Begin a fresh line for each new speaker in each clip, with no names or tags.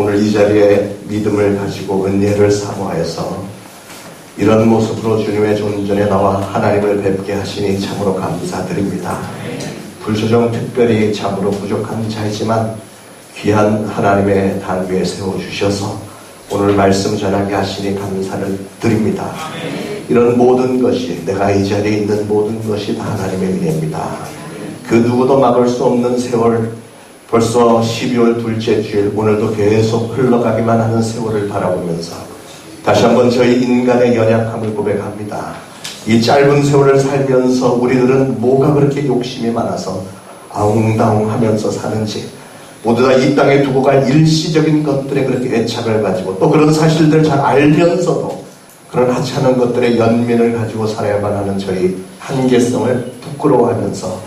오늘 이 자리에 믿음을 가지고 은혜를 사모하여서 이런 모습으로 주님의 존전에 나와 하나님을 뵙게 하시니 참으로 감사드립니다. 불조정 특별히 참으로 부족한 자이지만 귀한 하나님의 단위에 세워주셔서 오늘 말씀 전하게 하시니 감사를 드립니다. 이런 모든 것이, 내가 이 자리에 있는 모든 것이 다 하나님의 은혜입니다. 그 누구도 막을 수 없는 세월, 벌써 12월 둘째 주일, 오늘도 계속 흘러가기만 하는 세월을 바라보면서 다시 한번 저희 인간의 연약함을 고백합니다. 이 짧은 세월을 살면서 우리들은 뭐가 그렇게 욕심이 많아서 아웅다웅 하면서 사는지, 모두 다 이 땅에 두고 갈 일시적인 것들에 그렇게 애착을 가지고 또 그런 사실들을 잘 알면서도 그런 하찮은 것들의 연민을 가지고 살아야만 하는 저희 한계성을 부끄러워하면서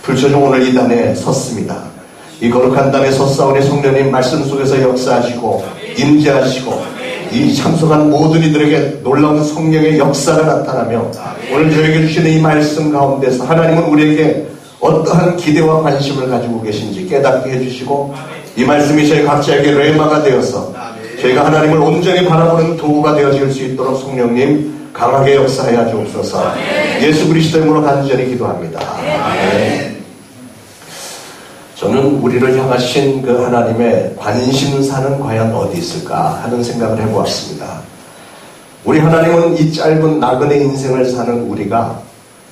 불초종 오늘 이 단에 섰습니다. 이 거룩한 단에 섰사오니 성령님 말씀 속에서 역사하시고 임재하시고 이 참석한 모든 이들에게 놀라운 성령의 역사가 나타나며 오늘 저에게 주시는 이 말씀 가운데서 하나님은 우리에게 어떠한 기대와 관심을 가지고 계신지 깨닫게 해주시고 이 말씀이 저희 각자에게 레마가 되어서 저희가 하나님을 온전히 바라보는 도구가 되어질 수 있도록 성령님 강하게 역사하여 주옵소서. 예수 그리스도의 이름으로 간절히 기도합니다. 아멘. 저는 우리를 향하신 그 하나님의 관심사는 과연 어디 있을까 하는 생각을 해보았습니다. 우리 하나님은 이 짧은 나그네 인생을 사는 우리가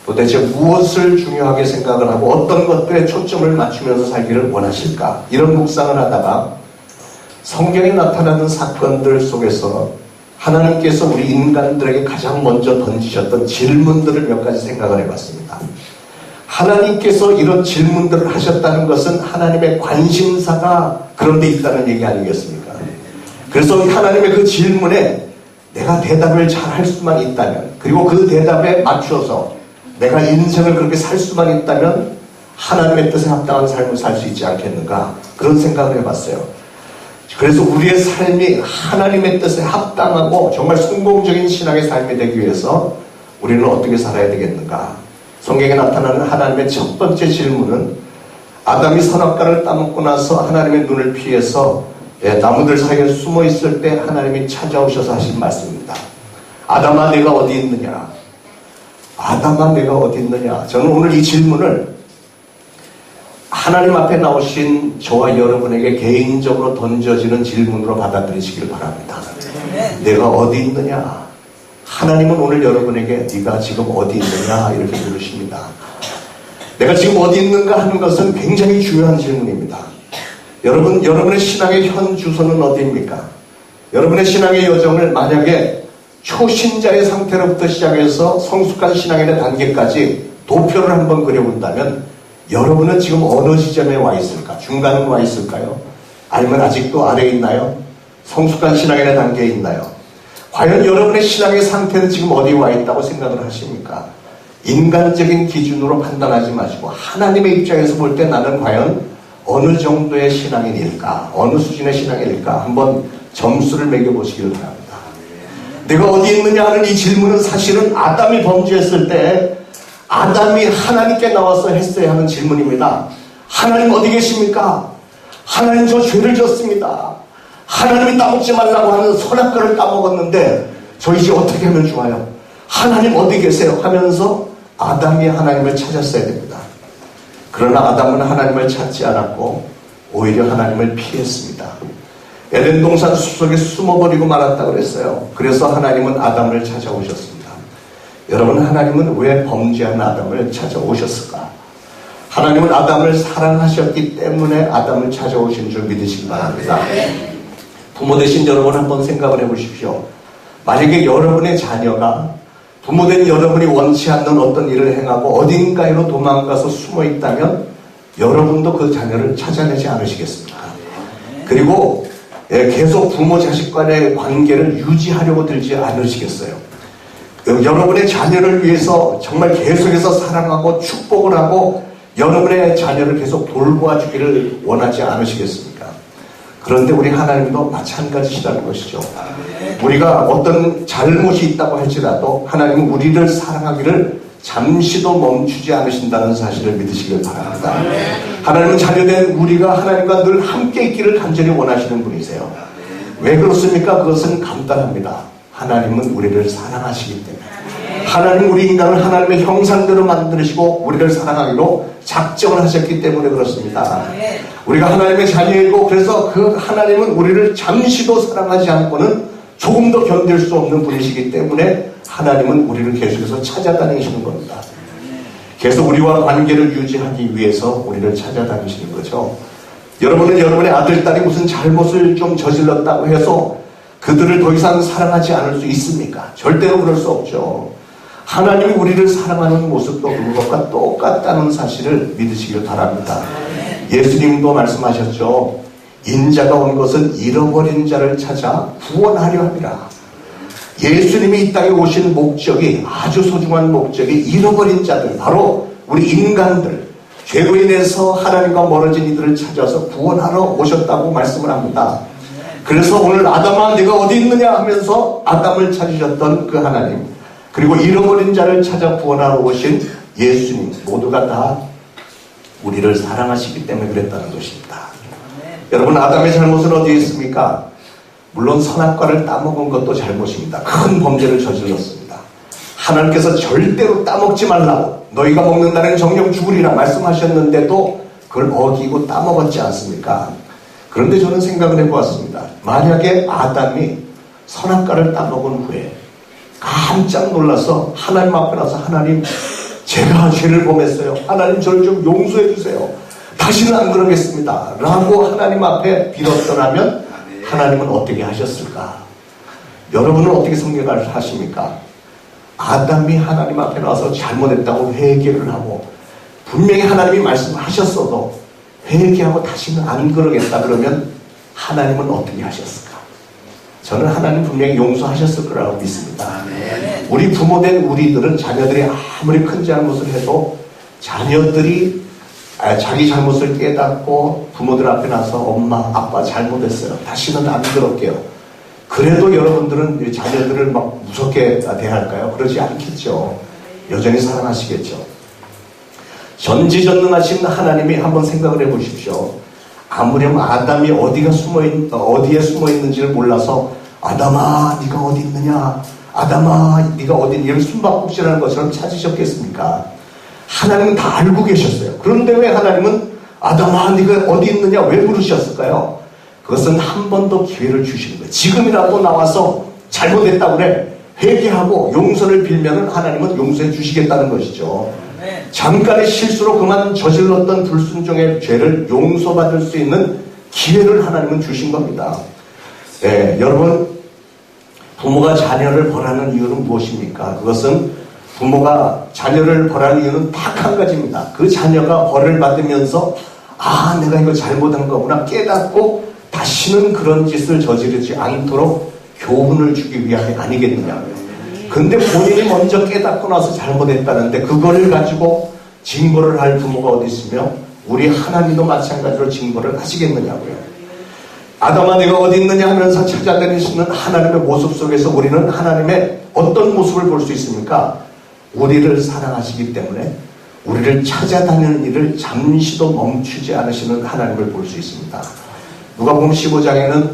도대체 무엇을 중요하게 생각을 하고 어떤 것들에 초점을 맞추면서 살기를 원하실까, 이런 묵상을 하다가 성경에 나타나는 사건들 속에서 하나님께서 우리 인간들에게 가장 먼저 던지셨던 질문들을 몇 가지 생각을 해봤습니다. 하나님께서 이런 질문들을 하셨다는 것은 하나님의 관심사가 그런 데 있다는 얘기 아니겠습니까? 그래서 하나님의 그 질문에 내가 대답을 잘 할 수만 있다면, 그리고 그 대답에 맞춰서 내가 인생을 그렇게 살 수만 있다면 하나님의 뜻에 합당한 삶을 살 수 있지 않겠는가, 그런 생각을 해봤어요. 그래서 우리의 삶이 하나님의 뜻에 합당하고 정말 성공적인 신앙의 삶이 되기 위해서 우리는 어떻게 살아야 되겠는가. 성경에 나타나는 하나님의 첫 번째 질문은 아담이 선악과를 따먹고 나서 하나님의 눈을 피해서 나무들 사이에 숨어 있을 때 하나님이 찾아오셔서 하신 말씀입니다. 아담아 내가 어디 있느냐, 아담아 내가 어디 있느냐. 저는 오늘 이 질문을 하나님 앞에 나오신 저와 여러분에게 개인적으로 던져지는 질문으로 받아들이시길 바랍니다. 내가 어디 있느냐. 하나님은 오늘 여러분에게 네가 지금 어디 있느냐 이렇게 물으십니다. 내가 지금 어디 있는가 하는 것은 굉장히 중요한 질문입니다. 여러분의 신앙의 현 주소는 어디입니까? 여러분의 신앙의 여정을 만약에 초신자의 상태로부터 시작해서 성숙한 신앙의 단계까지 도표를 한번 그려본다면 여러분은 지금 어느 지점에 와 있을까? 중간은 와 있을까요? 아니면 아직도 아래에 있나요? 성숙한 신앙의 단계에 있나요? 과연 여러분의 신앙의 상태는 지금 어디에 와 있다고 생각을 하십니까? 인간적인 기준으로 판단하지 마시고 하나님의 입장에서 볼 때 나는 과연 어느 정도의 신앙인일까? 어느 수준의 신앙인일까? 한번 점수를 매겨보시길 바랍니다. 내가 어디 있느냐 하는 이 질문은 사실은 아담이 범죄했을 때 아담이 하나님께 나와서 했어야 하는 질문입니다. 하나님 어디 계십니까? 하나님 저 죄를 졌습니다. 하나님이 따먹지 말라고 하는 선악과를 따먹었는데 저 이제 어떻게 하면 좋아요? 하나님 어디 계세요? 하면서 아담이 하나님을 찾았어야 됩니다. 그러나 아담은 하나님을 찾지 않았고 오히려 하나님을 피했습니다. 에덴 동산 숲속에 숨어버리고 말았다고 그랬어요. 그래서 하나님은 아담을 찾아오셨습니다. 여러분, 하나님은 왜 범죄한 아담을 찾아오셨을까? 하나님은 아담을 사랑하셨기 때문에 아담을 찾아오신 줄 믿으시기 바랍니다. 부모 되신 여러분 한번 생각을 해보십시오. 만약에 여러분의 자녀가 부모된 여러분이 원치 않는 어떤 일을 행하고 어딘가에로 도망가서 숨어 있다면 여러분도 그 자녀를 찾아내지 않으시겠습니까? 그리고 계속 부모 자식 간의 관계를 유지하려고 들지 않으시겠어요? 여러분의 자녀를 위해서 정말 계속해서 사랑하고 축복을 하고 여러분의 자녀를 계속 돌보아주기를 원하지 않으시겠습니까? 그런데 우리 하나님도 마찬가지시다는 것이죠. 우리가 어떤 잘못이 있다고 할지라도 하나님은 우리를 사랑하기를 잠시도 멈추지 않으신다는 사실을 믿으시길 바랍니다. 하나님은 자녀된 우리가 하나님과 늘 함께 있기를 간절히 원하시는 분이세요. 왜 그렇습니까? 그것은 간단합니다. 하나님은 우리를 사랑하시기 때문에. 하나님 우리 인간을 하나님의 형상대로 만드시고 우리를 사랑하기로 작정을 하셨기 때문에 그렇습니다. 우리가 하나님의 자녀이고 그래서 그 하나님은 우리를 잠시도 사랑하지 않고는 조금 더 견딜 수 없는 분이시기 때문에 하나님은 우리를 계속해서 찾아다니시는 겁니다. 계속 우리와 관계를 유지하기 위해서 우리를 찾아다니시는 거죠. 여러분은 여러분의 아들, 딸이 무슨 잘못을 좀 저질렀다고 해서 그들을 더 이상 사랑하지 않을 수 있습니까? 절대로 그럴 수 없죠. 하나님이 우리를 사랑하는 모습도 그것과 똑같다는 사실을 믿으시길 바랍니다. 예수님도 말씀하셨죠. 인자가 온 것은 잃어버린 자를 찾아 구원하려 함이라. 예수님이 이 땅에 오신 목적이 아주 소중한 목적이 잃어버린 자들, 바로 우리 인간들, 죄로 인해서 하나님과 멀어진 이들을 찾아서 구원하러 오셨다고 말씀을 합니다. 그래서 오늘 아담아 네가 어디 있느냐 하면서 아담을 찾으셨던 그 하나님, 그리고 잃어버린 자를 찾아 구원하러 오신 예수님, 모두가 다 우리를 사랑하시기 때문에 그랬다는 것입니다. 여러분, 아담의 잘못은 어디에 있습니까? 물론 선악과를 따먹은 것도 잘못입니다. 큰 범죄를 저질렀습니다. 하나님께서 절대로 따먹지 말라고, 너희가 먹는다는 정령 죽으리라 말씀하셨는데도 그걸 어기고 따먹었지 않습니까? 그런데 저는 생각을 해보았습니다. 만약에 아담이 선악과를 따먹은 후에 깜짝 놀라서 하나님 앞에 나서 하나님, 제가 죄를 범했어요. 하나님 저를 좀 용서해 주세요. 다시는 안 그러겠습니다. 라고 하나님 앞에 빌었더라면 하나님은 어떻게 하셨을까? 여러분은 어떻게 생각을 하십니까? 아담이 하나님 앞에 나와서 잘못했다고 회개를 하고 분명히 하나님이 말씀하셨어도 회개하고 다시는 안 그러겠다 그러면 하나님은 어떻게 하셨을까? 저는 하나님 분명히 용서하셨을 거라고 믿습니다. 우리 부모된 우리들은 자녀들이 아무리 큰 잘못을 해도 자녀들이 자기 잘못을 깨닫고 부모들 앞에 나서 엄마, 아빠 잘못했어요. 다시는 안 그럴게요. 그래도 여러분들은 자녀들을 막 무섭게 대할까요? 그러지 않겠죠. 여전히 사랑하시겠죠. 전지전능하신 하나님이 한번 생각을 해보십시오. 아무렴 아담이 어디에 숨어 있는지를 몰라서 아담아 네가 어디 있느냐, 아담아 네가 어디 있느냐, 숨바꼭질하는 것처럼 찾으셨겠습니까? 하나님은 다 알고 계셨어요. 그런데 왜 하나님은 아담아 네가 어디 있느냐 왜 부르셨을까요? 그것은 한 번 더 기회를 주시는 거예요. 지금이라도 나와서 잘못했다고 그래 회개하고 용서를 빌면 하나님은 용서해 주시겠다는 것이죠. 잠깐의 실수로 그만 저질렀던 불순종의 죄를 용서받을 수 있는 기회를 하나님은 주신 겁니다. 네, 여러분, 부모가 자녀를 벌하는 이유는 무엇입니까? 그것은 부모가 자녀를 벌하는 이유는 딱 한 가지입니다. 그 자녀가 벌을 받으면서 아, 내가 이거 잘못한 거구나 깨닫고 다시는 그런 짓을 저지르지 않도록 교훈을 주기 위함이 아니겠느냐고요. 근데 본인이 먼저 깨닫고 나서 잘못했다는데 그거를 가지고 징벌을 할 부모가 어디 있으며 우리 하나님도 마찬가지로 징벌을 하시겠느냐고요. 아담아 네가 어디 있느냐 하면서 찾아다니시는 하나님의 모습 속에서 우리는 하나님의 어떤 모습을 볼 수 있습니까? 우리를 사랑하시기 때문에 우리를 찾아다니는 일을 잠시도 멈추지 않으시는 하나님을 볼 수 있습니다. 누가복음 15장에는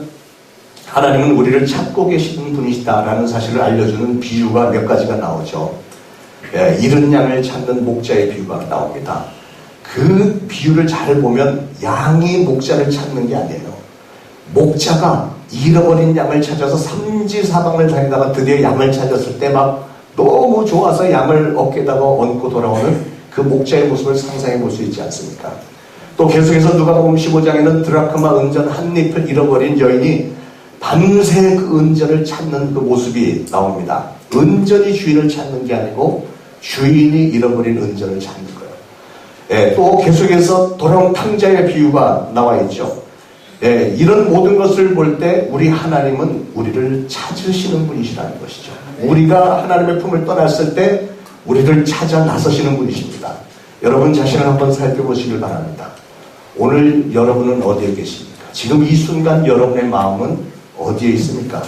하나님은 우리를 찾고 계시는 분이시다라는 사실을 알려주는 비유가 몇 가지가 나오죠. 잃은 양을 찾는 목자의 비유가 나옵니다. 그 비유를 잘 보면 양이 목자를 찾는 게 아니에요. 목자가 잃어버린 양을 찾아서 삼지사방을 다니다가 드디어 양을 찾았을 때 막 너무 좋아서 양을 어깨에다가 얹고 돌아오는 그 목자의 모습을 상상해 볼 수 있지 않습니까? 또 계속해서 누가복음 15장에는 드라크마 은전 한 잎을 잃어버린 여인이 밤새 그 은전을 찾는 그 모습이 나옵니다. 은전이 주인을 찾는 게 아니고 주인이 잃어버린 은전을 찾는 거예요. 예, 또 계속해서 도랑 탕자의 비유가 나와 있죠. 예, 이런 모든 것을 볼 때 우리 하나님은 우리를 찾으시는 분이시라는 것이죠. 우리가 하나님의 품을 떠났을 때 우리를 찾아 나서시는 분이십니다. 여러분 자신을 한번 살펴보시길 바랍니다. 오늘 여러분은 어디에 계십니까? 지금 이 순간 여러분의 마음은 어디에 있습니까?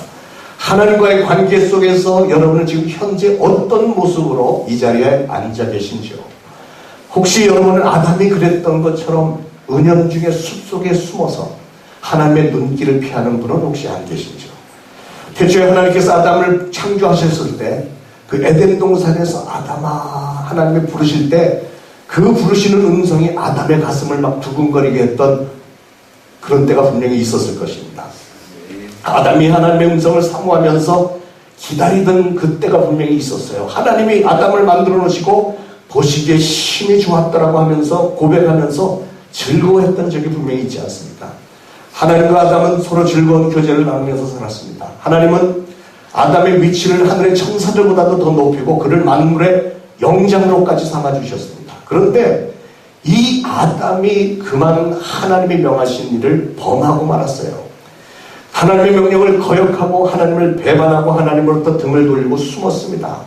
하나님과의 관계 속에서 여러분은 지금 현재 어떤 모습으로 이 자리에 앉아 계신지요? 혹시 여러분은 아담이 그랬던 것처럼 은연중에 숲속에 숨어서 하나님의 눈길을 피하는 분은 혹시 안 계신지요? 태초에 하나님께서 아담을 창조하셨을 때 그 에덴 동산에서 아담아 하나님이 부르실 때 그 부르시는 음성이 아담의 가슴을 막 두근거리게 했던 그런 때가 분명히 있었을 것입니다. 아담이 하나님의 음성을 사모하면서 기다리던 그때가 분명히 있었어요. 하나님이 아담을 만들어 놓으시고 보시기에 힘이 좋았더라고 하면서 고백하면서 즐거워했던 적이 분명히 있지 않습니까? 하나님과 아담은 서로 즐거운 교제를 나누면서 살았습니다. 하나님은 아담의 위치를 하늘의 천사들보다도 더 높이고 그를 만물의 영장으로까지 삼아주셨습니다. 그런데 이 아담이 그만 하나님이 명하신 일을 범하고 말았어요. 하나님의 명령을 거역하고 하나님을 배반하고 하나님으로부터 등을 돌리고 숨었습니다.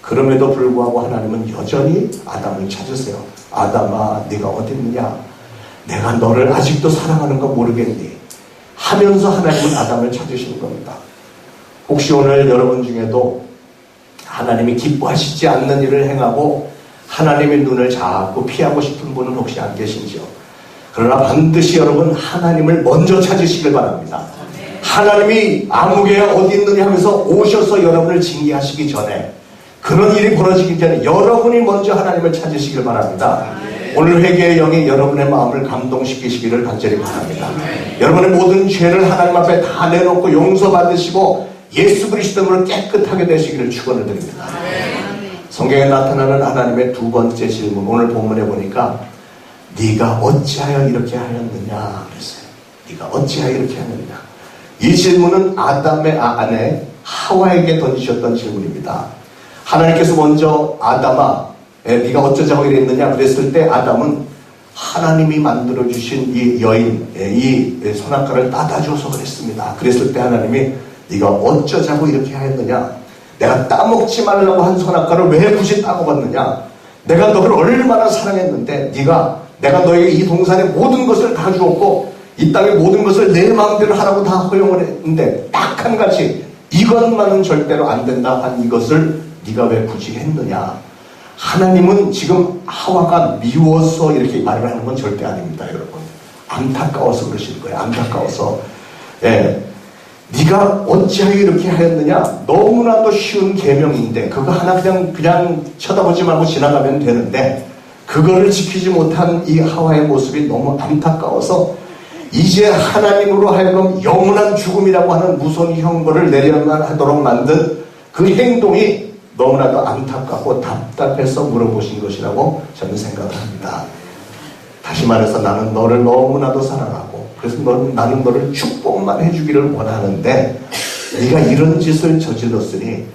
그럼에도 불구하고 하나님은 여전히 아담을 찾으세요. 아담아 네가 어디 있느냐? 내가 너를 아직도 사랑하는 거 모르겠니? 하면서 하나님은 아담을 찾으시는 겁니다. 혹시 오늘 여러분 중에도 하나님이 기뻐하시지 않는 일을 행하고 하나님의 눈을 자꾸 피하고 싶은 분은 혹시 안 계신지요? 그러나 반드시 여러분 하나님을 먼저 찾으시길 바랍니다. 하나님이 아무개야 어디 있느냐 하면서 오셔서 여러분을 징계하시기 전에 그런 일이 벌어지기 전에 여러분이 먼저 하나님을 찾으시길 바랍니다. 오늘 회개의 영이 여러분의 마음을 감동시키시기를 간절히 바랍니다. 여러분의 모든 죄를 하나님 앞에 다 내놓고 용서받으시고 예수 그리스도로 깨끗하게 되시기를 축원을 드립니다. 성경에 나타나는 하나님의 두 번째 질문, 오늘 본문에 보니까 네가 어찌하여 이렇게 하였느냐 그랬어요. 네가 어찌하여 이렇게 하였느냐. 이 질문은 아담의 아내 하와에게 던지셨던 질문입니다. 하나님께서 먼저 아담아 네가 어쩌자고 이랬느냐 그랬을 때 아담은 하나님이 만들어주신 이 여인 이 선악과를 따다줘서 그랬습니다. 그랬을 때 하나님이 네가 어쩌자고 이렇게 하였느냐? 내가 따먹지 말라고 한 선악과를 왜 굳이 따먹었느냐? 내가 너를 얼마나 사랑했는데 내가 너에게 이 동산의 모든 것을 다 주었고 이 땅의 모든 것을 내 마음대로 하라고 다 허용을 했는데 딱 한 가지 이것만은 절대로 안 된다 한 이것을 네가 왜 굳이 했느냐? 하나님은 지금 하와가 미워서 이렇게 말을 하는 건 절대 아닙니다, 여러분. 안타까워서 그러시는 거예요. 안타까워서. 예. 네가 어찌하여 이렇게 하였느냐? 너무나도 쉬운 계명인데 그거 하나 그냥 쳐다보지 말고 지나가면 되는데 그거를 지키지 못한 이 하와의 모습이 너무 안타까워서 이제 하나님으로 하여금 영원한 죽음이라고 하는 무서운 형벌을 내려야만 하도록 만든 그 행동이 너무나도 안타깝고 답답해서 물어보신 것이라고 저는 생각을 합니다. 다시 말해서 나는 너를 너무나도 사랑하고 그래서 나는 너를 축복만 해주기를 원하는데 네가 이런 짓을 저질렀으니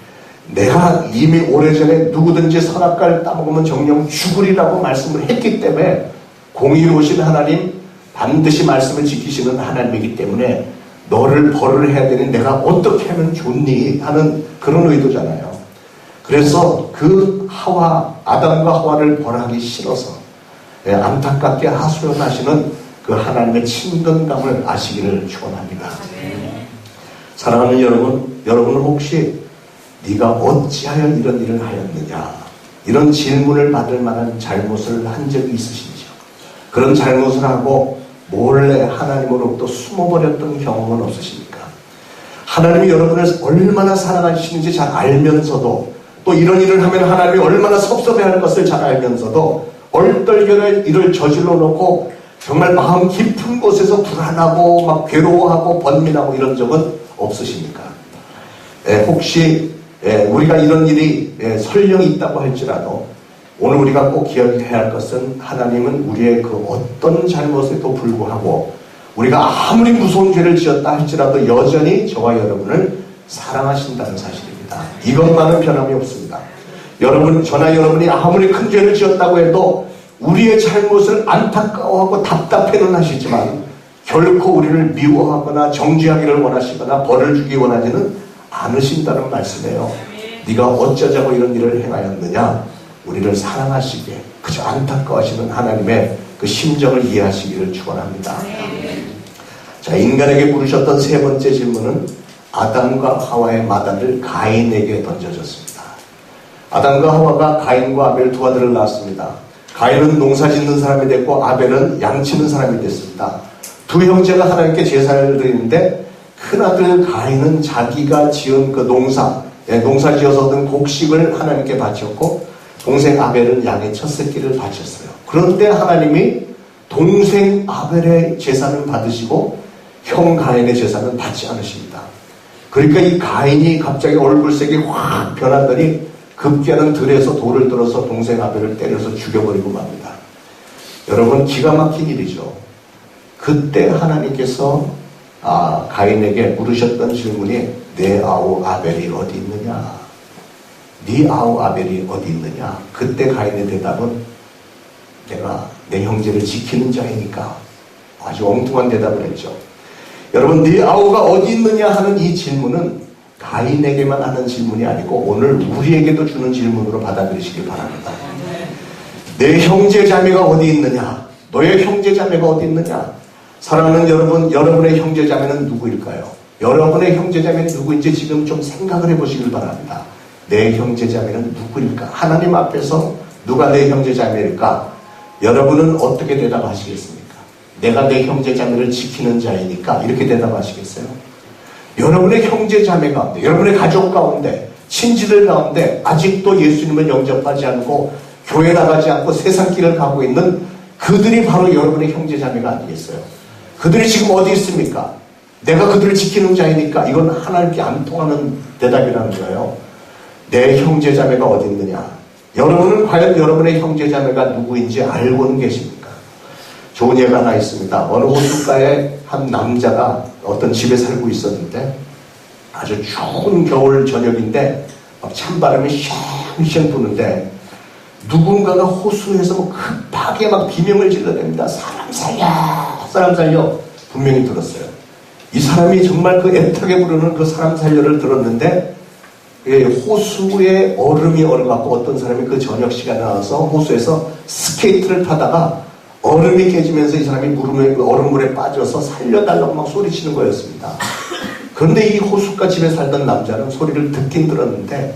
내가 이미 오래전에 누구든지 선악과를 따먹으면 정령 죽으리라고 말씀을 했기 때문에 공의로우신 하나님 반드시 말씀을 지키시는 하나님이기 때문에 너를 벌을 해야 되는 내가 어떻게 하면 좋니 하는 그런 의도잖아요. 그래서 그 아담과 하와를 벌하기 싫어서 안타깝게 하소연하시는 그 하나님의 친근감을 아시기를 축원합니다. 사랑하는 여러분은 혹시 네가 어찌하여 이런 일을 하였느냐 이런 질문을 받을 만한 잘못을 한 적이 있으신지요? 그런 잘못을 하고 몰래 하나님으로부터 숨어버렸던 경험은 없으십니까? 하나님이 여러분을 얼마나 사랑하시는지 잘 알면서도 또 이런 일을 하면 하나님이 얼마나 섭섭해할 것을 잘 알면서도 얼떨결에 일을 저질러 놓고 정말 마음 깊은 곳에서 불안하고 막 괴로워하고 번민하고 이런 적은 없으십니까? 혹시 우리가 이런 일이 설령 있다고 할지라도 오늘 우리가 꼭 기억해야 할 것은 하나님은 우리의 그 어떤 잘못에도 불구하고 우리가 아무리 무서운 죄를 지었다 할지라도 여전히 저와 여러분을 사랑하신다는 사실입니다. 이것만은 변함이 없습니다. 저나 여러분이 아무리 큰 죄를 지었다고 해도 우리의 잘못을 안타까워하고 답답해는 하시지만 결코 우리를 미워하거나 정죄하기를 원하시거나 벌을 주기 원하지는 않으신다는 말씀이에요. 네가 어쩌자고 이런 일을 행하였느냐? 우리를 사랑하시기에 그저 안타까워하시는 하나님의 그 심정을 이해하시기를 축원합니다. 자, 인간에게 물으셨던 세 번째 질문은 아담과 하와의 마다를 가인에게 던져졌습니다. 아담과 하와가 가인과 아벨 두 아들을 낳았습니다. 가인은 농사 짓는 사람이 됐고 아벨은 양 치는 사람이 됐습니다. 두 형제가 하나님께 제사를 드리는데 큰아들 가인은 자기가 지은 그 농사 지어서 얻은 곡식을 하나님께 바쳤고 동생 아벨은 양의 첫 새끼를 바쳤어요. 그런데 하나님이 동생 아벨의 제사는 받으시고 형 가인의 제사는 받지 않으십니다. 그러니까 이 가인이 갑자기 얼굴색이 확 변하더니 급기야는 들에서 돌을 들어서 동생 아벨을 때려서 죽여버리고 맙니다. 여러분, 기가 막힌 일이죠. 그때 하나님께서 가인에게 물으셨던 질문이 내 아우 아벨이 어디 있느냐? 네 아우 아벨이 어디 있느냐? 그때 가인의 대답은 내가 내 형제를 지키는 자이니까. 아주 엉뚱한 대답을 했죠. 여러분, 네 아우가 어디 있느냐 하는 이 질문은 가인에게만 하는 질문이 아니고 오늘 우리에게도 주는 질문으로 받아들이시길 바랍니다. 내 형제 자매가 어디 있느냐? 너의 형제 자매가 어디 있느냐? 사랑하는 여러분, 여러분의 형제 자매는 누구일까요? 여러분의 형제 자매는 누구인지 지금 좀 생각을 해보시길 바랍니다. 내 형제 자매는 누구일까? 하나님 앞에서 누가 내 형제 자매일까? 여러분은 어떻게 대답하시겠습니까? 내가 내 형제 자매를 지키는 자이니까 이렇게 대답하시겠어요? 여러분의 형제 자매 가운데, 여러분의 가족 가운데, 친지들 가운데 아직도 예수님을 영접하지 않고 교회 나가지 않고 세상 길을 가고 있는 그들이 바로 여러분의 형제 자매가 아니겠어요? 그들이 지금 어디 있습니까? 내가 그들을 지키는 자이니까 이건 하나님께 안 통하는 대답이라는 거예요. 내 형제 자매가 어디 있느냐? 여러분은 과연 여러분의 형제 자매가 누구인지 알고는 계십니까? 좋은 예가 하나 있습니다. 어느 호숫가에 한 남자가 어떤 집에 살고 있었는데 아주 추운 겨울 저녁인데 막 찬바람이 쉥쉥 부는데 누군가가 호수에서 뭐 급하게 막 비명을 질러댑니다. 사람 살려! 사람 살려! 분명히 들었어요. 이 사람이 정말 그 애타게 부르는 그 사람 살려를 들었는데 호수에 얼음이 얼어갖고 어떤 사람이 그 저녁 시간에 나와서 호수에서 스케이트를 타다가 얼음이 깨지면서 이 사람이 얼음물에 빠져서 살려달라고 막 소리치는 거였습니다. 그런데 이 호숫가 집에 살던 남자는 소리를 듣긴 들었는데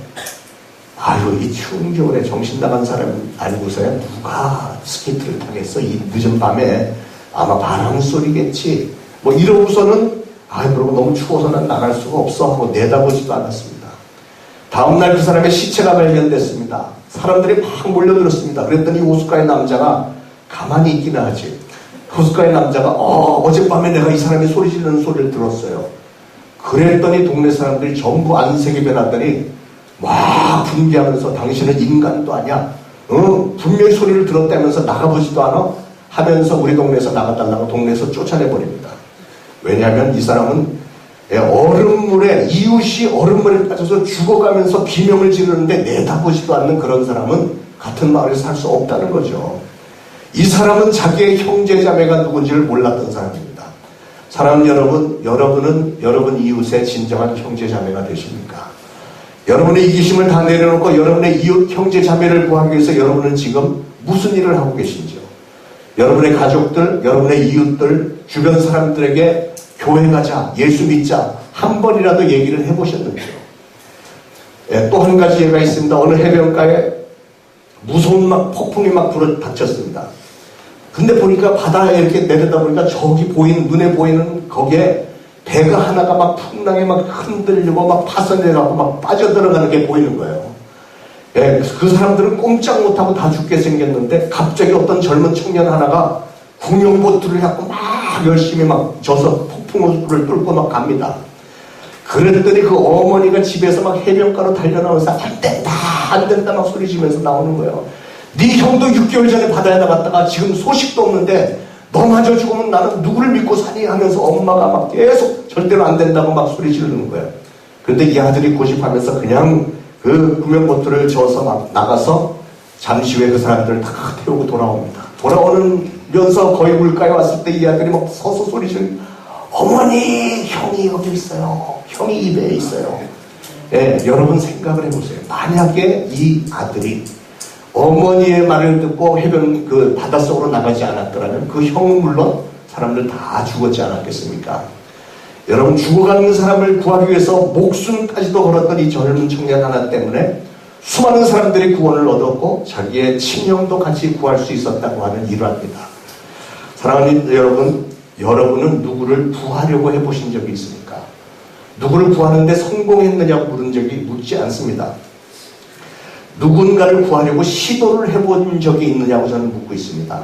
아유, 이 추운 겨울에 정신 나간 사람 알고서야 누가 스케이트를 타겠어? 이 늦은 밤에 아마 바람 소리겠지. 뭐 이러고서는 그러고 너무 추워서 난 나갈 수가 없어 하고 내다보지도 않았습니다. 다음날 그 사람의 시체가 발견됐습니다. 사람들이 막 몰려들었습니다. 그랬더니 호숫가의 남자가 가만히 있기는 하지. 호숫가의 남자가 어젯밤에 내가 이 사람이 소리 지르는 소리를 들었어요. 그랬더니 동네 사람들이 전부 안색이 변하더니 막 분개하면서 당신은 인간도 아니야. 분명히 소리를 들었다면서 나가보지도 않아? 하면서 우리 동네에서 나가달라고 동네에서 쫓아내버립니다. 왜냐하면 이 사람은 이웃이 얼음물에 빠져서 죽어가면서 비명을 지르는데 내다보지도 않는 그런 사람은 같은 마을에서 살 수 없다는 거죠. 이 사람은 자기의 형제자매가 누군지를 몰랐던 사람입니다. 사랑하는 여러분, 여러분은 여러분 이웃의 진정한 형제자매가 되십니까? 여러분의 이기심을 다 내려놓고 여러분의 이웃 형제자매를 구하기 위해서 여러분은 지금 무슨 일을 하고 계신지요? 여러분의 가족들, 여러분의 이웃들, 주변 사람들에게 교회 가자, 예수 믿자 한 번이라도 얘기를 해보셨는지요? 또 한 가지 예가 있습니다. 어느 해변가에 무서운 폭풍이 막 불어닥쳤습니다. 근데 보니까 바다에 이렇게 내려다보니까 저기 눈에 보이는 거기에 배가 하나가 막 풍랑에 막 흔들리고 막 파손해가고 막 빠져들어가는 게 보이는 거예요. 그 사람들은 꼼짝 못하고 다 죽게 생겼는데 갑자기 어떤 젊은 청년 하나가 구명보트를 갖고 막 열심히 막 져서 폭풍우를 뚫고 막 갑니다. 그랬더니 그 어머니가 집에서 막 해변가로 달려나와서 안 된다 막 소리치면서 나오는 거예요. 네 형도 6개월 전에 바다에 나갔다가 지금 소식도 없는데 너마저 죽으면 나는 누구를 믿고 사니 하면서 엄마가 막 계속 절대로 안 된다고 막 소리 지르는 거예요. 그런데 이 아들이 고집하면서 그냥 그 구명보트를 저어서 막 나가서 잠시 후에 그 사람들을 다 태우고 돌아옵니다. 돌아오면서 거의 물가에 왔을 때 이 아들이 막 서서 소리 지르는, 어머니, 형이 여기 있어요. 형이 이 배에 있어요. 예, 여러분 생각을 해보세요. 만약에 이 아들이 어머니의 말을 듣고 해변 그 바닷속으로 나가지 않았더라면 그 형은 물론 사람들 다 죽었지 않았겠습니까? 여러분, 죽어가는 사람을 구하기 위해서 목숨까지도 걸었던 이 젊은 청년 하나 때문에 수많은 사람들이 구원을 얻었고 자기의 친형도 같이 구할 수 있었다고 하는 일화입니다. 사랑하는 여러분, 여러분은 누구를 구하려고 해보신 적이 있습니까? 누구를 구하는데 성공했느냐고 묻지 않습니다. 누군가를 구하려고 시도를 해본 적이 있느냐고 저는 묻고 있습니다.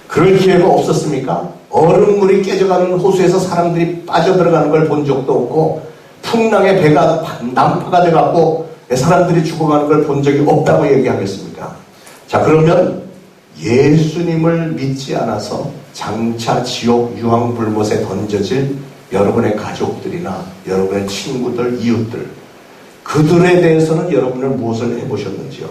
그럴 기회가 없었습니까? 얼음물이 깨져가는 호수에서 사람들이 빠져들어가는 걸 본 적도 없고 풍랑에 배가 난파가 돼갖고 사람들이 죽어가는 걸 본 적이 없다고 얘기하겠습니까? 자, 그러면 예수님을 믿지 않아서 장차 지옥 유황불못에 던져질 여러분의 가족들이나 여러분의 친구들, 이웃들, 그들에 대해서는 여러분은 무엇을 해보셨는지요?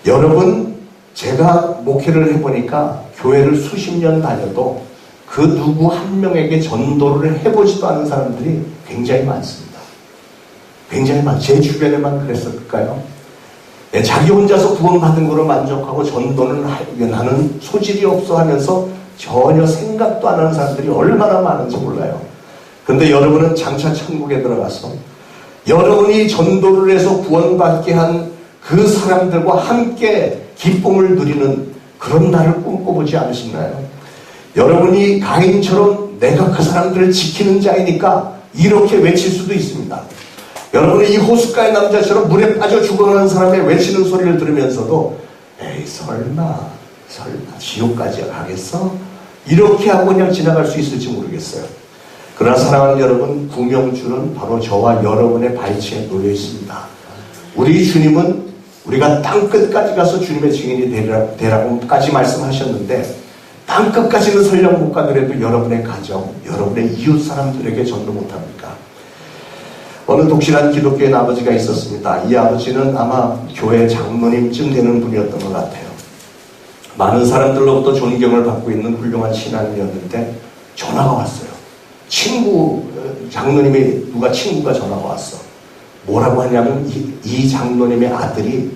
여러분, 제가 목회를 해보니까 교회를 수십 년 다녀도 그 누구 한 명에게 전도를 해보지도 않은 사람들이 굉장히 많습니다. 굉장히 제 주변에만 그랬을까요? 네, 자기 혼자서 구원받은 거로 만족하고 전도는 나는 소질이 없어 하면서 전혀 생각도 안 하는 사람들이 얼마나 많은지 몰라요. 그런데 여러분은 장차 천국에 들어가서 여러분이 전도를 해서 구원받게 한 그 사람들과 함께 기쁨을 누리는 그런 날을 꿈꿔보지 않으시나요? 여러분이 가인처럼 내가 그 사람들을 지키는 자이니까 이렇게 외칠 수도 있습니다. 여러분이 이 호숫가의 남자처럼 물에 빠져 죽어가는 사람의 외치는 소리를 들으면서도 에이 설마 지옥까지 가겠어? 이렇게 하고 그냥 지나갈 수 있을지 모르겠어요. 그러나 사랑하는 여러분, 구명줄은 바로 저와 여러분의 발치에 놓여 있습니다. 우리 주님은 우리가 땅끝까지 가서 주님의 증인이 되라고까지 말씀하셨는데 땅끝까지는 설령 못 가더라도 여러분의 가정, 여러분의 이웃 사람들에게 전도 못합니까? 어느 독실한 기독교인 아버지가 있었습니다. 이 아버지는 아마 교회 장로님쯤 되는 분이었던 것 같아요. 많은 사람들로부터 존경을 받고 있는 훌륭한 신앙인이었는데 전화가 왔어요. 장로님의 누가 친구가 전화가 왔어. 뭐라고 하냐면 이 장로님의 아들이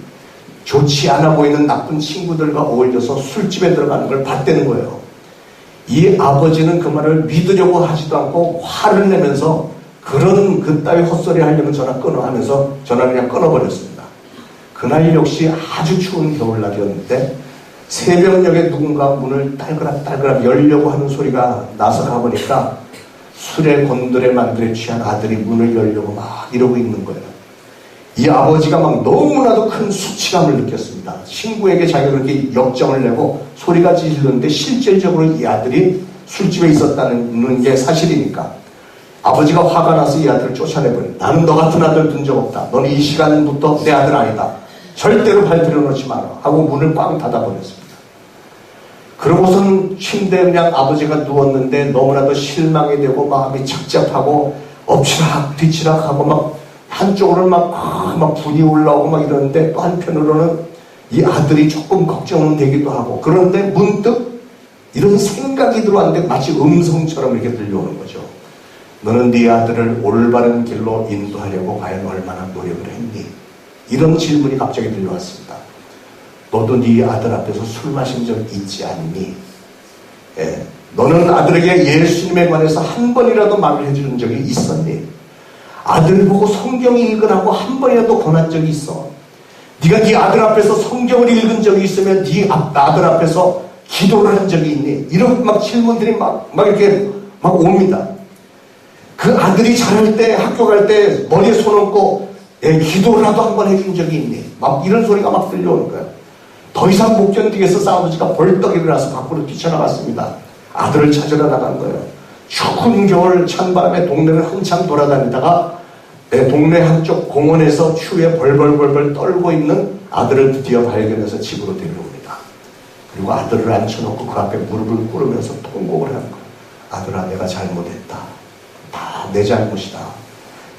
좋지 않아 보이는 나쁜 친구들과 어울려서 술집에 들어가는 걸 봤다는 거예요. 이 아버지는 그 말을 믿으려고 하지도 않고 화를 내면서 그따위 헛소리 하려면 전화 끊어 하면서 전화를 그냥 끊어버렸습니다. 그날 역시 아주 추운 겨울날이었는데 새벽녘에 누군가 문을 딸그락 열려고 하는 소리가 나서 가보니까 술에 곤드레 만드레 취한 아들이 문을 열려고 막 이러고 있는 거예요. 이 아버지가 막 너무나도 큰 수치감을 느꼈습니다. 친구에게 자기가 그렇게 역정을 내고 소리가 지르는데 실질적으로 이 아들이 술집에 있었다는 게 사실이니까 아버지가 화가 나서 이 아들을 쫓아내버려요. 나는 너 같은 아들 둔 적 없다. 너는 이 시간부터 내 아들 아니다. 절대로 발 들여놓지 마라. 하고 문을 꽝 닫아버렸습니다. 그러고서는 침대에 그냥 아버지가 누웠는데 너무나도 실망이 되고 마음이 착잡하고 엎치락 뒤치락 하고 막 한쪽으로는 막 분이 올라오고 막 이러는데 또 한편으로는 이 아들이 조금 걱정은 되기도 하고 그런데 문득 이런 생각이 들어왔는데 마치 음성처럼 이렇게 들려오는 거죠. 너는 네 아들을 올바른 길로 인도하려고 과연 얼마나 노력을 했니? 이런 질문이 갑자기 들려왔습니다. 너도 네 아들 앞에서 술 마신 적 있지 않니? 예. 너는 아들에게 예수님에 관해서 한 번이라도 말을 해주는 적이 있었니? 아들 보고 성경 읽으라고 한 번이라도 권한 적이 있어? 네가 네 아들 앞에서 성경을 읽은 적이 있으면 네 아들 앞에서 기도를 한 적이 있니? 이런 막 질문들이 막 이렇게 막 옵니다. 그 아들이 자랄 때 학교 갈 때 머리에 손 얹고 기도라도 한 번 해준 적이 있니? 막 이런 소리가 막 들려오는 거예요. 더 이상 못 견디겠어서 아버지가 벌떡 일어나서 밖으로 뛰쳐나갔습니다. 아들을 찾으러 나간 거예요. 추운 겨울 찬바람에 동네를 한참 돌아다니다가 동네 한쪽 공원에서 추위에 벌벌 떨고 있는 아들을 드디어 발견해서 집으로 데려옵니다. 그리고 아들을 앉혀놓고 그 앞에 무릎을 꿇으면서 통곡을 하는 거예요. 아들아, 내가 잘못했다. 다 내 잘못이다.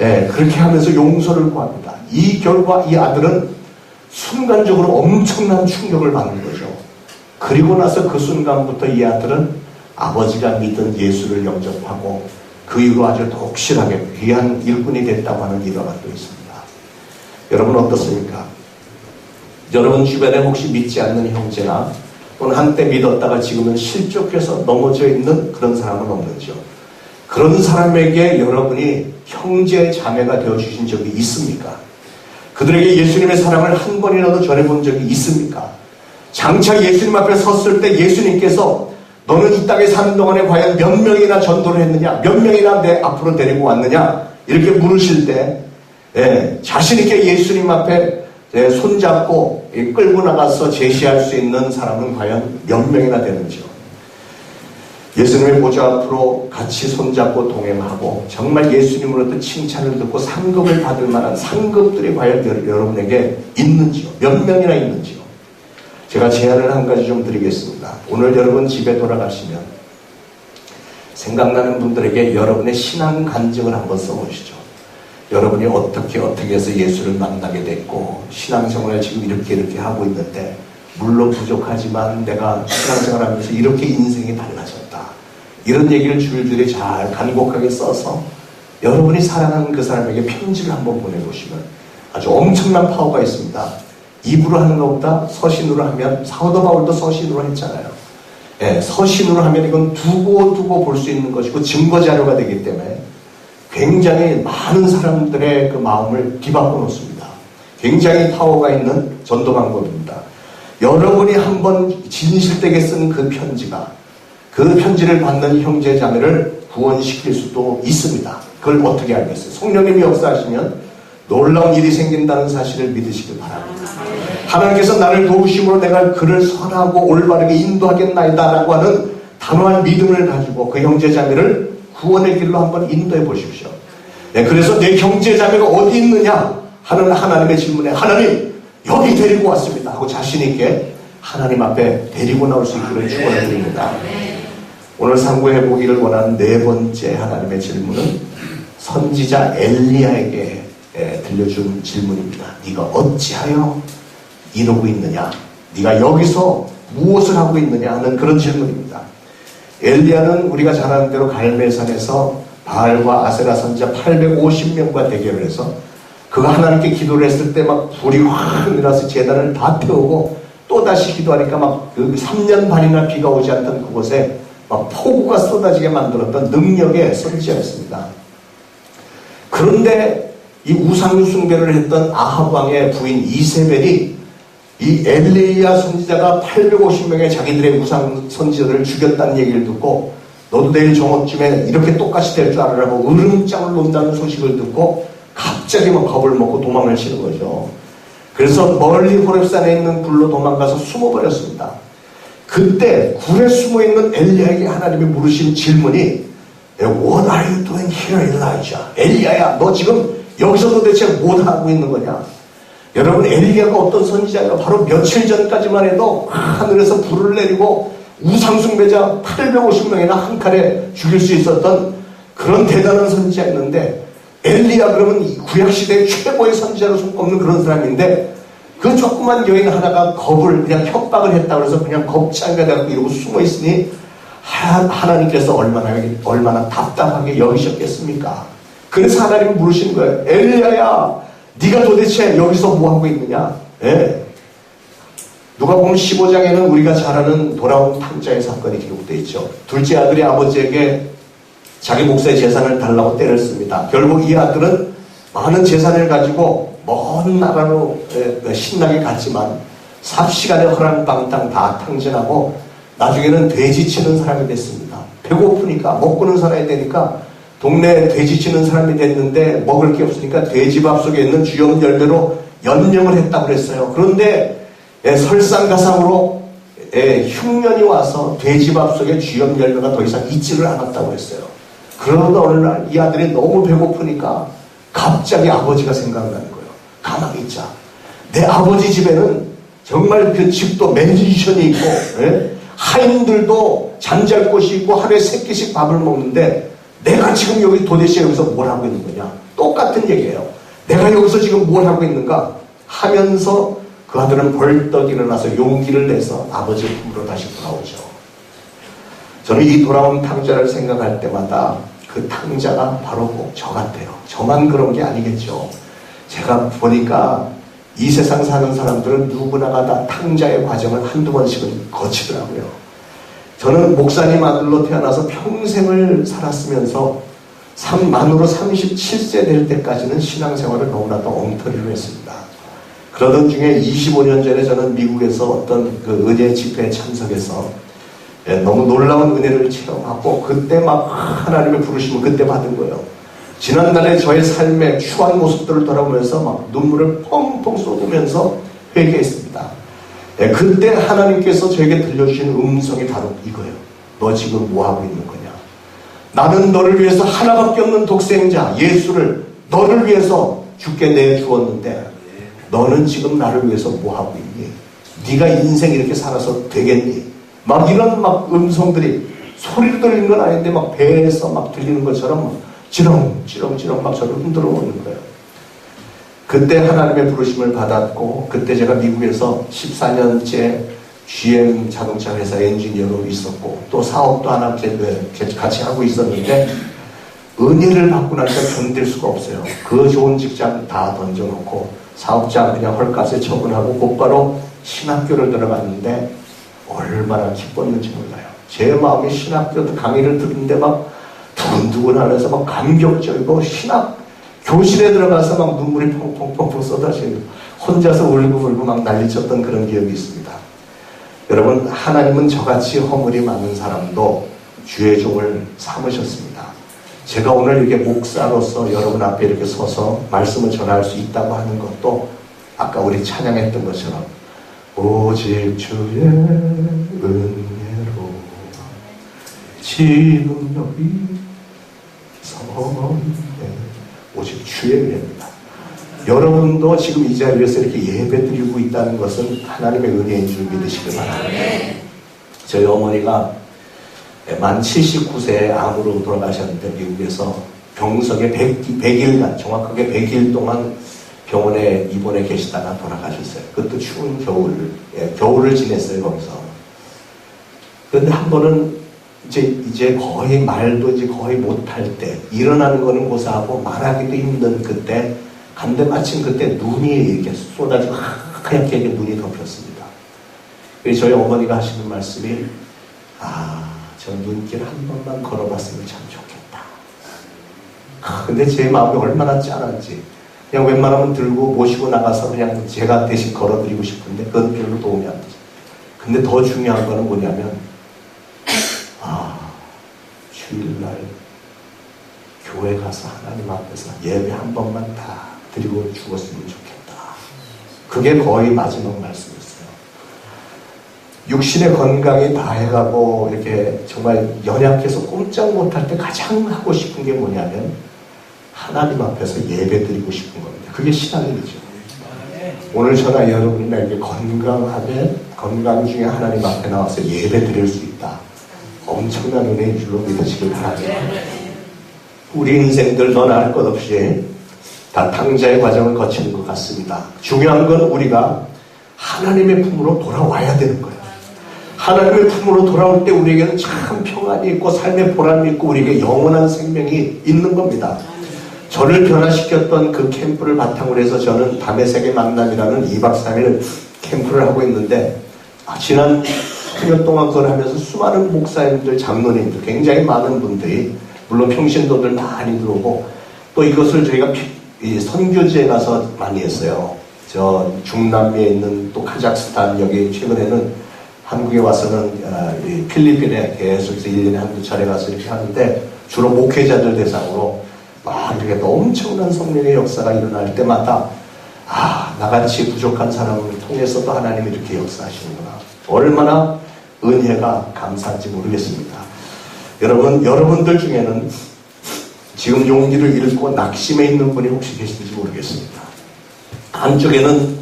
예, 그렇게 하면서 용서를 구합니다. 이 결과 이 아들은 순간적으로 엄청난 충격을 받는 거죠. 그리고 나서 그 순간부터 이 아들은 아버지가 믿은 예수를 영접하고 그 이후로 아주 독실하게 귀한 일꾼이 됐다고 하는 일화가 또 있습니다. 여러분 어떻습니까? 여러분 주변에 혹시 믿지 않는 형제나 또는 한때 믿었다가 지금은 실족해서 넘어져 있는 그런 사람은 없는지요? 그런 사람에게 여러분이 형제 자매가 되어주신 적이 있습니까? 그들에게 예수님의 사랑을 한 번이라도 전해본 적이 있습니까? 장차 예수님 앞에 섰을 때 예수님께서 너는 이 땅에 사는 동안에 과연 몇 명이나 전도를 했느냐? 몇 명이나 내 앞으로 데리고 왔느냐? 이렇게 물으실 때 자신있게 예수님 앞에 손잡고 끌고 나가서 제시할 수 있는 사람은 과연 몇 명이나 되는지요? 예수님의 보좌 앞으로 같이 손잡고 동행하고 정말 예수님으로부터 칭찬을 듣고 상급을 받을 만한 상급들이 과연 여러분에게 있는지요? 몇 명이나 있는지요? 제가 제안을 한 가지 좀 드리겠습니다. 오늘 여러분 집에 돌아가시면 생각나는 분들에게 여러분의 신앙 간증을 한번 써보시죠. 여러분이 어떻게 해서 예수를 만나게 됐고 신앙생활을 지금 이렇게 하고 있는데 물론 부족하지만 내가 신앙생활하면서 이렇게 인생이 달라졌다. 이런 얘기를 줄줄이 잘 간곡하게 써서 여러분이 사랑하는 그 사람에게 편지를 한번 보내보시면 아주 엄청난 파워가 있습니다. 입으로 하는 것보다 서신으로 하면 사도 바울도 서신으로 했잖아요. 서신으로 하면 이건 두고 볼 수 있는 것이고 증거 자료가 되기 때문에 굉장히 많은 사람들의 그 마음을 뒤바꿔 놓습니다. 굉장히 파워가 있는 전도 방법입니다. 여러분이 한번 진실되게 쓴 그 편지가 그 편지를 받는 형제 자매를 구원시킬 수도 있습니다. 그걸 어떻게 알겠어요? 성령님이 역사하시면 놀라운 일이 생긴다는 사실을 믿으시길 바랍니다. 하나님께서 나를 도우심으로 내가 그를 선하고 올바르게 인도하겠나이다 라고 하는 단호한 믿음을 가지고 그 형제 자매를 구원의 길로 한번 인도해 보십시오. 그래서 내 형제 자매가 어디 있느냐 하는 하나님의 질문에 하나님 여기 데리고 왔습니다 하고 자신 있게 하나님 앞에 데리고 나올 수 있기를 축원을 드립니다. 오늘 상고해 보기를 원하는 네 번째 하나님의 질문은 선지자 엘리야에게 들려준 질문입니다. 네가 어찌하여 이러고 있느냐? 네가 여기서 무엇을 하고 있느냐 하는 그런 질문입니다. 엘리야는 우리가 잘 아는 대로 갈멜산에서 바알과 아세라 선지자 850명과 대결을 해서 그가 하나님께 기도를 했을 때 막 불이 확 일어나서 제단을 다 태우고 또다시 기도하니까 막 3년 반이나 비가 오지 않던 그곳에 막 폭우가 쏟아지게 만들었던 능력의 선지자였습니다. 그런데 이 우상 숭배를 했던 아합 왕의 부인 이세벨이 이 엘리야 선지자가 850명의 자기들의 우상 선지자들을 죽였다는 얘기를 듣고 너도 내일 정오쯤에 이렇게 똑같이 될 줄 알으라고 으름장을 놓는다는 소식을 듣고 갑자기 막 겁을 먹고 도망을 치는 거죠. 그래서 멀리 호렙산에 있는 굴로 도망가서 숨어버렸습니다. 그때 굴에 숨어있는 엘리야에게 하나님이 물으신 질문이 What are you doing here, Elijah? 엘리야야, 너 지금 여기서 도대체 뭐 하고 있는 거냐? 여러분, 엘리야가 어떤 선지자가 바로 며칠 전까지만 해도 하늘에서 불을 내리고 우상숭배자 850명이나 한 칼에 죽일 수 있었던 그런 대단한 선지자였는데 엘리야 그러면 구약시대 최고의 선지자로 손꼽는 그런 사람인데 그 조그만 여인 하나가 겁을 그냥 협박을 했다고 해서 그냥 겁창이가 돼갖고 이러고 숨어있으니 하나님께서 얼마나 답답하게 여기셨겠습니까? 그래서 하나님이 물으신 거예요. 엘리야야, 네가 도대체 여기서 뭐하고 있느냐? 누가복음 15장에는 우리가 잘 아는 돌아온 탕자의 사건이 기록되어 있죠. 둘째 아들이 아버지에게 자기 목사의 재산을 달라고 때렸습니다. 결국 이 아들은 많은 재산을 가지고 먼 나라로 신나게 갔지만 삽시간에 허랑방탕 다 탕진하고 나중에는 돼지치는 사람이 됐습니다. 배고프니까 먹고는 살아야 되니까 동네에 돼지치는 사람이 됐는데 먹을 게 없으니까 돼지밥 속에 있는 주염 열매로 연명을 했다고 그랬어요. 그런데 설상가상으로 흉년이 와서 돼지밥 속에 주염 열매가 더 이상 있지를 않았다고 했어요. 그러다 어느 날 이 아들이 너무 배고프니까 갑자기 아버지가 생각나는 거예요. 가만히 있자. 내 아버지 집에는 정말 그 집도 맨션이 있고, 예? 하인들도 잠잘 곳이 있고 하루에 3끼씩 밥을 먹는데 내가 지금 여기 도대체 여기서 뭘 하고 있는 거냐? 똑같은 얘기예요. 내가 여기서 지금 뭘 하고 있는가? 하면서 그 아들은 벌떡 일어나서 용기를 내서 아버지 품으로 다시 돌아오죠. 저는 이 돌아온 탕자를 생각할 때마다 그 탕자가 바로 저 같아요. 저만 그런 게 아니겠죠. 제가 보니까 이 세상 사는 사람들은 누구나가 다 탕자의 과정을 한두 번씩은 거치더라고요. 저는 목사님 아들로 태어나서 평생을 살았으면서 만으로 37세 될 때까지는 신앙생활을 너무나도 엉터리로 했습니다. 그러던 중에 25년 전에 저는 미국에서 어떤 그 은혜 집회에 참석해서 너무 놀라운 은혜를 체험하고 그때 막 하나님의 부르심을 그때 받은 거예요. 지난날에 저의 삶의 추한 모습들을 돌아보면서 막 눈물을 펑펑 쏟으면서 회개했습니다. 그때 하나님께서 저에게 들려주신 음성이 바로 이거예요. 너 지금 뭐하고 있는 거냐? 나는 너를 위해서 하나밖에 없는 독생자 예수를 너를 위해서 죽게 내주었는데 너는 지금 나를 위해서 뭐하고 있니? 네가 인생 이렇게 살아서 되겠니? 막 이런 막 음성들이 소리로 들리는 건 아닌데 막 배에서 막 들리는 것처럼 지렁지렁 막 저를 흔들어 오는 거예요. 그때 하나님의 부르심을 받았고 그때 제가 미국에서 14년째 GM 자동차 회사 엔지니어로 있었고 또 사업도 하나 같이 하고 있었는데 은혜를 받고 나니까 견딜 수가 없어요. 그 좋은 직장 다 던져놓고 사업장 그냥 헐값에 처분하고 곧바로 신학교를 들어갔는데 얼마나 기뻤는지 몰라요. 제 마음이 신학교 강의를 듣는데 막 두근두근하면서 막 감격적이고 신학 교실에 들어가서 막 눈물이 펑펑펑펑 쏟아지고 혼자서 울고불고 막 난리쳤던 그런 기억이 있습니다. 여러분 하나님은 저같이 허물이 많은 사람도 주의 종을 삼으셨습니다. 제가 오늘 이렇게 목사로서 여러분 앞에 이렇게 서서 말씀을 전할 수 있다고 하는 것도 아까 우리 찬양했던 것처럼 오직 주의 은혜로 지금 여기 오직 주의 은혜입니다. 여러분도 지금 이 자리에서 이렇게 예배드리고 있다는 것은 하나님의 은혜인 줄 믿으시길 바랍니다. 저희 어머니가 만 79세에 암으로 돌아가셨는데 미국에서 병석에 100일간 정확하게 100일 동안 병원에 입원해 계시다가 돌아가셨어요. 그것도 추운 겨울을 지냈어요 거기서. 그런데 한 번은 이제 거의 말도 이제 거의 못할 때 일어나는 거는 고사하고 말하기도 힘든 그때 간데 마침 그때 눈이 이렇게 쏟아지고 하얗게 눈이 덮였습니다. 그래서 저희 어머니가 하시는 말씀이 저 눈길 한 번만 걸어봤으면 참 좋겠다. 근데 제 마음이 얼마나 짠한지 그냥 웬만하면 들고 모시고 나가서 그냥 제가 대신 걸어드리고 싶은데 그건 별로 도움이 안 되죠. 근데 더 중요한 거는 뭐냐면 주일날 교회 가서 하나님 앞에서 예배 한 번만 다 드리고 죽었으면 좋겠다. 그게 거의 마지막 말씀이었어요. 육신의 건강이 다 해가고 이렇게 정말 연약해서 꼼짝 못할 때 가장 하고 싶은 게 뭐냐면 하나님 앞에서 예배 드리고 싶은 겁니다. 그게 신앙이죠. 오늘 저나 여러분에게 건강하게 건강 중에 하나님 앞에 나와서 예배 드릴 수 있다. 엄청난 은혜인 줄로 믿으시길 바랍니다. 우리 인생들 더 나을 것 없이 다 탕자의 과정을 거치는 것 같습니다. 중요한 건 우리가 하나님의 품으로 돌아와야 되는 거예요. 하나님의 품으로 돌아올 때 우리에게는 참 평안이 있고 삶의 보람이 있고 우리에게 영원한 생명이 있는 겁니다. 저를 변화시켰던 그 캠프를 바탕으로 해서 저는 밤의 세계 만남이라는 2박 3일 캠프를 하고 있는데 지난 9년 동안 그걸 하면서 수많은 목사님들, 장로님들, 굉장히 많은 분들이 물론 평신도들 많이 들어오고 또 이것을 저희가 선교지에 가서 많이 했어요. 저 중남미에 있는 또 카자흐스탄 여기 최근에는 한국에 와서는 필리핀에 계속해서 1년에 한두 차례 가서 이렇게 하는데 주로 목회자들 대상으로 막 이렇게 엄청난 성령의 역사가 일어날 때마다 나같이 부족한 사람을 통해서도 하나님이 이렇게 역사하시는구나. 얼마나 은혜가 감사한지 모르겠습니다. 여러분들 중에는 지금 용기를 잃고 낙심해 있는 분이 혹시 계신지 모르겠습니다. 한쪽에는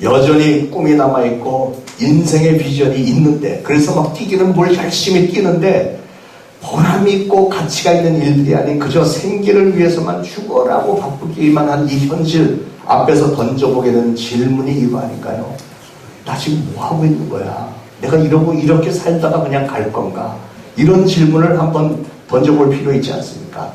여전히 꿈이 남아있고 인생의 비전이 있는데, 그래서 막 뛰기는 뭘 열심히 뛰는데 보람이 있고 가치가 있는 일들이 아닌 그저 생계를 위해서만 죽어라고 바쁘기만 한 이 현실 앞에서 던져보게 되는 질문이 이거 아닐까요? 나 지금 뭐 하고 있는 거야? 내가 이러고 이렇게 살다가 그냥 갈 건가? 이런 질문을 한번 던져볼 필요 있지 않습니까?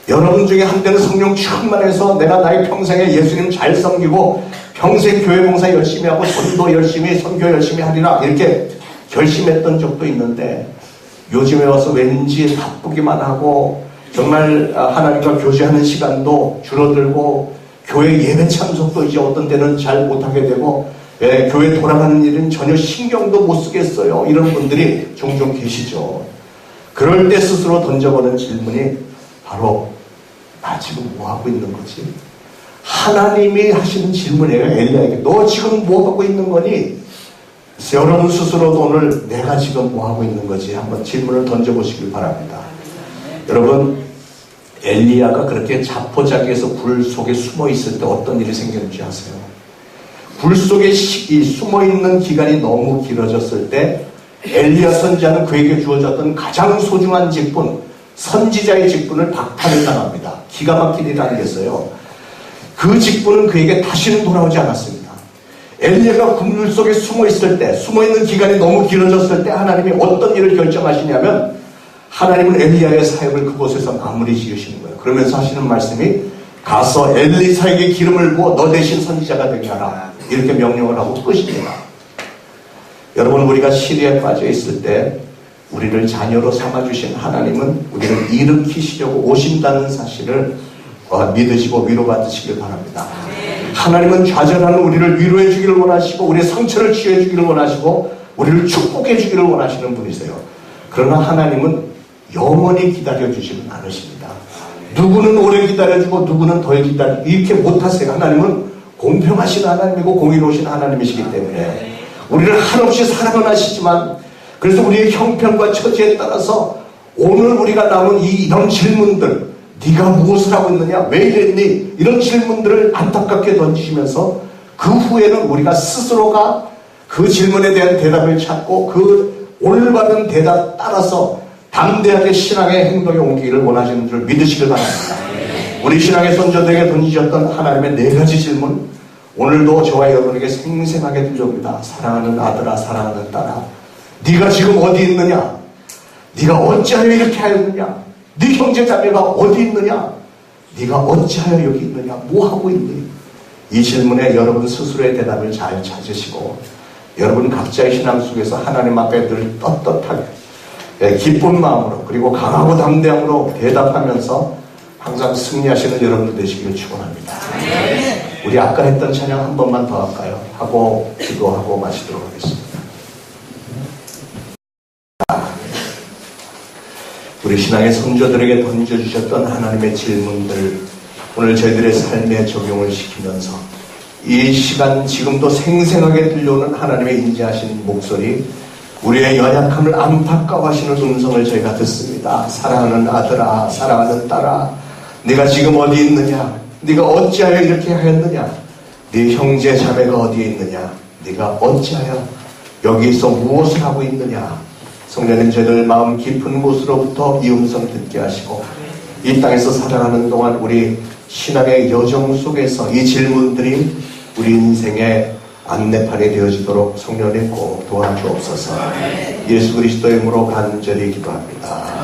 여러분 중에 한때는 성령 충만해서 내가 나의 평생에 예수님 잘 섬기고 평생 교회 봉사 열심히 하고 전도 열심히, 선교 열심히 하리라 이렇게 결심했던 적도 있는데, 요즘에 와서 왠지 바쁘기만 하고 정말 하나님과 교제하는 시간도 줄어들고 교회 예배 참석도 이제 어떤 때는 잘 못하게 되고, 교회 돌아가는 일은 전혀 신경도 못 쓰겠어요. 이런 분들이 종종 계시죠. 그럴 때 스스로 던져보는 질문이 바로 나 지금 뭐 하고 있는 거지? 하나님이 하시는 질문이에요. 엘리야에게 너 지금 뭐 하고 있는 거니? 그래서 여러분 스스로도 오늘 내가 지금 뭐 하고 있는 거지? 한번 질문을 던져보시길 바랍니다. 여러분, 엘리야가 그렇게 자포자기해서 불 속에 숨어 있을 때 어떤 일이 생겼는지 아세요? 불 속에 숨어 있는 기간이 너무 길어졌을 때 엘리야 선지자는 그에게 주어졌던 가장 소중한 직분, 선지자의 직분을 박탈을 당합니다. 기가 막힌 일이 아니겠어요? 그 직분은 그에게 다시는 돌아오지 않았습니다. 엘리야가 불 속에 숨어 있을 때, 숨어 있는 기간이 너무 길어졌을 때 하나님이 어떤 일을 결정하시냐면, 하나님은 엘리야의 사역을 그곳에서 마무리 지으시는 거예요. 그러면서 하시는 말씀이 가서 엘리사에게 기름을 부어 너 대신 선지자가 되게 하라, 이렇게 명령을 하고 끝입니다. 여러분, 우리가 시리에 빠져 있을 때 우리를 자녀로 삼아주신 하나님은 우리를 일으키시려고 오신다는 사실을 믿으시고 위로받으시길 바랍니다. 하나님은 좌절하는 우리를 위로해 주기를 원하시고 우리의 상처를 치유해 주기를 원하시고 우리를 축복해 주기를 원하시는 분이세요. 그러나 하나님은 영원히 기다려주지는 않으십니다. 누구는 오래 기다려주고 누구는 덜 기다리고 이렇게 못하세요. 하나님은 공평하신 하나님이고 공의로우신 하나님이시기 때문에 우리를 한없이 사랑은 하시지만, 그래서 우리의 형편과 처지에 따라서 오늘 우리가 남은 이런 질문들, 네가 무엇을 하고 있느냐, 왜 이랬니, 이런 질문들을 안타깝게 던지시면서 그 후에는 우리가 스스로가 그 질문에 대한 대답을 찾고 그 올바른 대답 따라서 담대하게 신앙의 행동에 옮기기를 원하시는 줄 믿으시길 바랍니다. 우리 신앙의 선조들에게 던지셨던 하나님의 4가지 질문, 오늘도 저와 여러분에게 생생하게 들려옵니다. 사랑하는 아들아, 사랑하는 딸아, 네가 지금 어디 있느냐? 네가 어찌하여 이렇게 하였느냐? 네 형제 자매가 어디 있느냐? 네가 어찌하여 여기 있느냐? 뭐 하고 있니? 이 질문에 여러분 스스로의 대답을 잘 찾으시고 여러분 각자의 신앙 속에서 하나님 앞에 늘 떳떳하게 기쁜 마음으로 그리고 강하고 담대함으로 대답하면서 항상 승리하시는 여러분들 되시기를 축원합니다. 우리 아까 했던 찬양 한 번만 더 할까요? 하고 기도하고 마치도록 하겠습니다. 우리 신앙의 선조들에게 던져주셨던 하나님의 질문들, 오늘 저희들의 삶에 적용을 시키면서 이 시간 지금도 생생하게 들려오는 하나님의 인자하신 목소리, 우리의 연약함을 안타까워하시는 음성을 저희가 듣습니다. 사랑하는 아들아, 사랑하는 딸아, 네가 지금 어디 있느냐? 네가 어찌하여 이렇게 하였느냐? 네 형제 자매가 어디에 있느냐? 네가 어찌하여 여기서 무엇을 하고 있느냐? 성령님, 저희들 마음 깊은 곳으로부터 이 음성 듣게 하시고 이 땅에서 살아가는 동안 우리 신앙의 여정 속에서 이 질문들이 우리 인생의 안내판이 되어지도록 성령님 꼭 도와주옵소서. 예수 그리스도의 이름으로 간절히 기도합니다.